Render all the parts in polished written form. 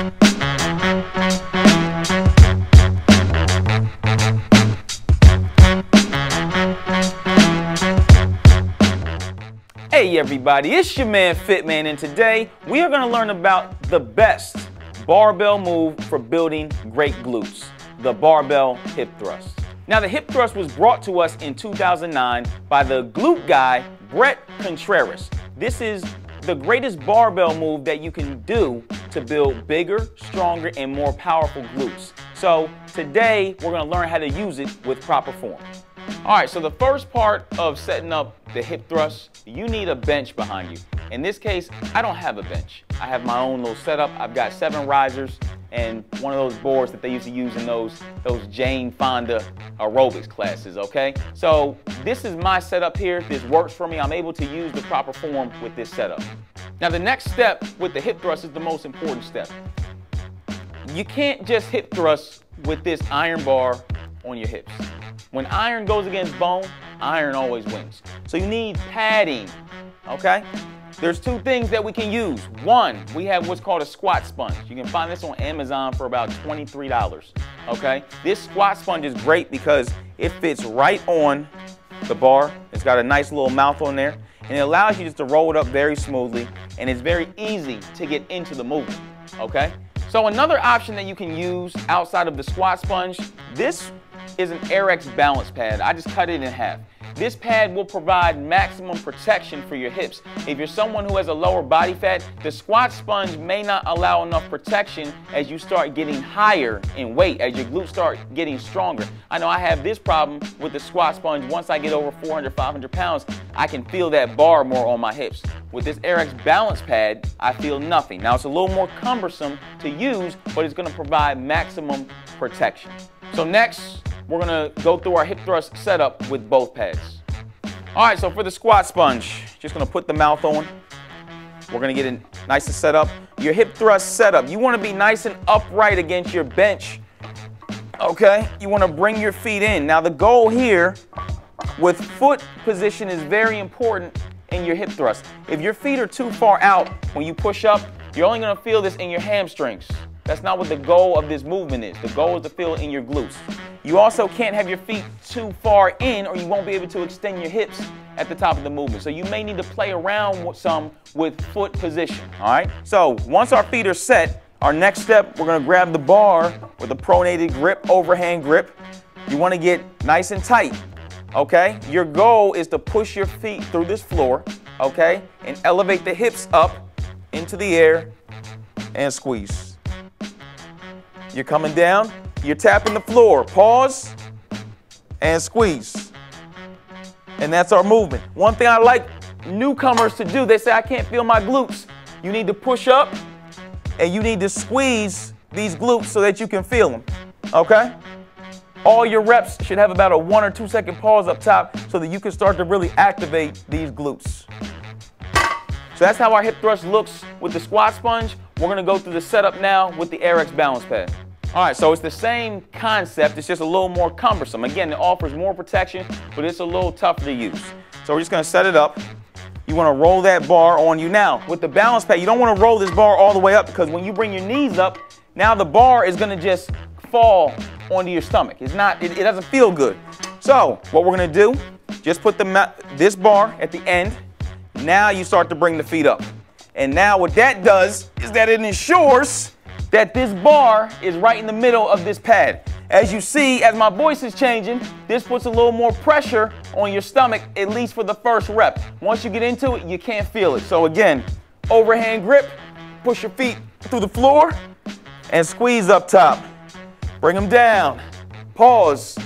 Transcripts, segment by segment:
Hey everybody, it's your man Fitman, and today we are going to learn about the best barbell move for building great glutes, the barbell hip thrust. Now the hip thrust was brought to us in 2009 by the glute guy, Brett Contreras. This is the greatest barbell move that you can do to build bigger, stronger, and more powerful glutes. So today we're going to learn how to use it with proper form. Alright, so the first part of setting up the hip thrust, you need a bench behind you. In this case, I don't have a bench. I have my own little setup. I've got 7 risers and one of those boards that they used to use in those Jane Fonda aerobics classes, okay? So this is my setup here. This works for me. I'm able to use the proper form with this setup. Now the next step with the hip thrust is the most important step. You can't just hip thrust with this iron bar on your hips. When iron goes against bone, iron always wins. So you need padding, okay? There's 2 things that we can use. One, we have what's called a squat sponge. You can find this on Amazon for about $23, okay? This squat sponge is great because it fits right on the bar. It's got a nice little mouth on there, and it allows you just to roll it up very smoothly, and it's very easy to get into the movement, okay? So another option that you can use outside of the squat sponge, this is an AirX Balance pad. I just cut it in half. This pad will provide maximum protection for your hips. If you're someone who has a lower body fat, the squat sponge may not allow enough protection as you start getting higher in weight, as your glutes start getting stronger. I know I have this problem with the squat sponge. Once I get over 400, 500 pounds, I can feel that bar more on my hips. With this AirX Balance pad, I feel nothing. Now it's a little more cumbersome to use, but it's gonna provide maximum protection. So next, we're going to go through our hip thrust setup with both pads. All right, so for the squat sponge, just going to put the mouth on. We're going to get it nice and set up. Your hip thrust setup, you want to be nice and upright against your bench, okay? You want to bring your feet in. Now the goal here with foot position is very important in your hip thrust. If your feet are too far out when you push up, you're only going to feel this in your hamstrings. That's not what the goal of this movement is. The goal is to feel it in your glutes. You also can't have your feet too far in or you won't be able to extend your hips at the top of the movement. So you may need to play around with foot position, all right? So once our feet are set, our next step, we're gonna grab the bar with a pronated grip, overhand grip. You wanna get nice and tight, okay? Your goal is to push your feet through this floor, okay? And elevate the hips up into the air and squeeze. You're coming down, you're tapping the floor. Pause and squeeze. And that's our movement. One thing I like newcomers to do, they say, I can't feel my glutes. You need to push up and you need to squeeze these glutes so that you can feel them, okay? All your reps should have about a 1 or 2 second pause up top so that you can start to really activate these glutes. So that's how our hip thrust looks with the squat sponge. We're gonna go through the setup now with the AirX Balance pad. All right, so it's the same concept, it's just a little more cumbersome. Again, it offers more protection, but it's a little tougher to use. So we're just gonna set it up. You wanna roll that bar on you. Now, with the balance pad, you don't wanna roll this bar all the way up because when you bring your knees up, now the bar is gonna just fall onto your stomach. It doesn't feel good. So what we're gonna do, just put this bar at the end. Now you start to bring the feet up. And now what that does is that it ensures that this bar is right in the middle of this pad. As you see, as my voice is changing, this puts a little more pressure on your stomach, at least for the first rep. Once you get into it, you can't feel it. So again, overhand grip, push your feet through the floor, and squeeze up top. Bring them down, pause,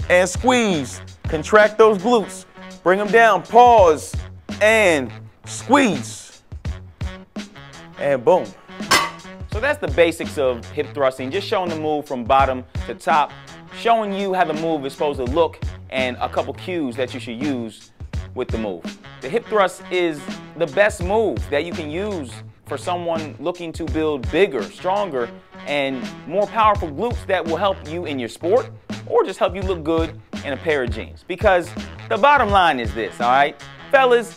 and squeeze. Contract those glutes. Bring them down, pause, and squeeze. And boom. So that's the basics of hip thrusting, just showing the move from bottom to top, showing you how the move is supposed to look and a couple cues that you should use with the move. The hip thrust is the best move that you can use for someone looking to build bigger, stronger, and more powerful glutes that will help you in your sport or just help you look good in a pair of jeans. Because the bottom line is this, all right? Fellas,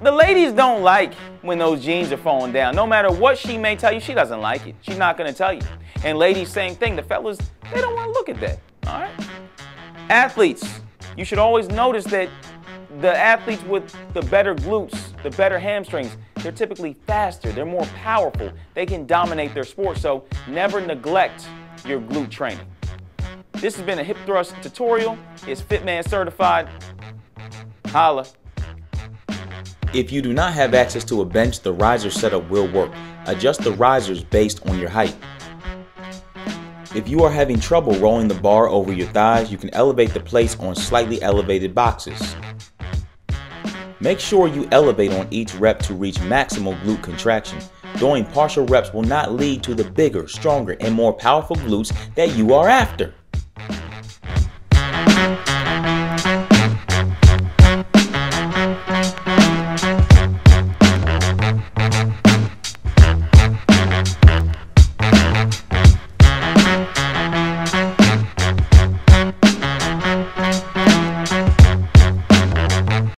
The ladies don't like when those jeans are falling down. No matter what she may tell you, she doesn't like it. She's not going to tell you. And ladies, same thing. The fellas, they don't want to look at that. All right? Athletes, you should always notice that the athletes with the better glutes, the better hamstrings, they're typically faster. They're more powerful. They can dominate their sport. So never neglect your glute training. This has been a hip thrust tutorial. It's Fitman certified. Holla. If you do not have access to a bench, the riser setup will work. Adjust the risers based on your height. If you are having trouble rolling the bar over your thighs, you can elevate the plates on slightly elevated boxes. Make sure you elevate on each rep to reach maximal glute contraction. Doing partial reps will not lead to the bigger, stronger, and more powerful glutes that you are after.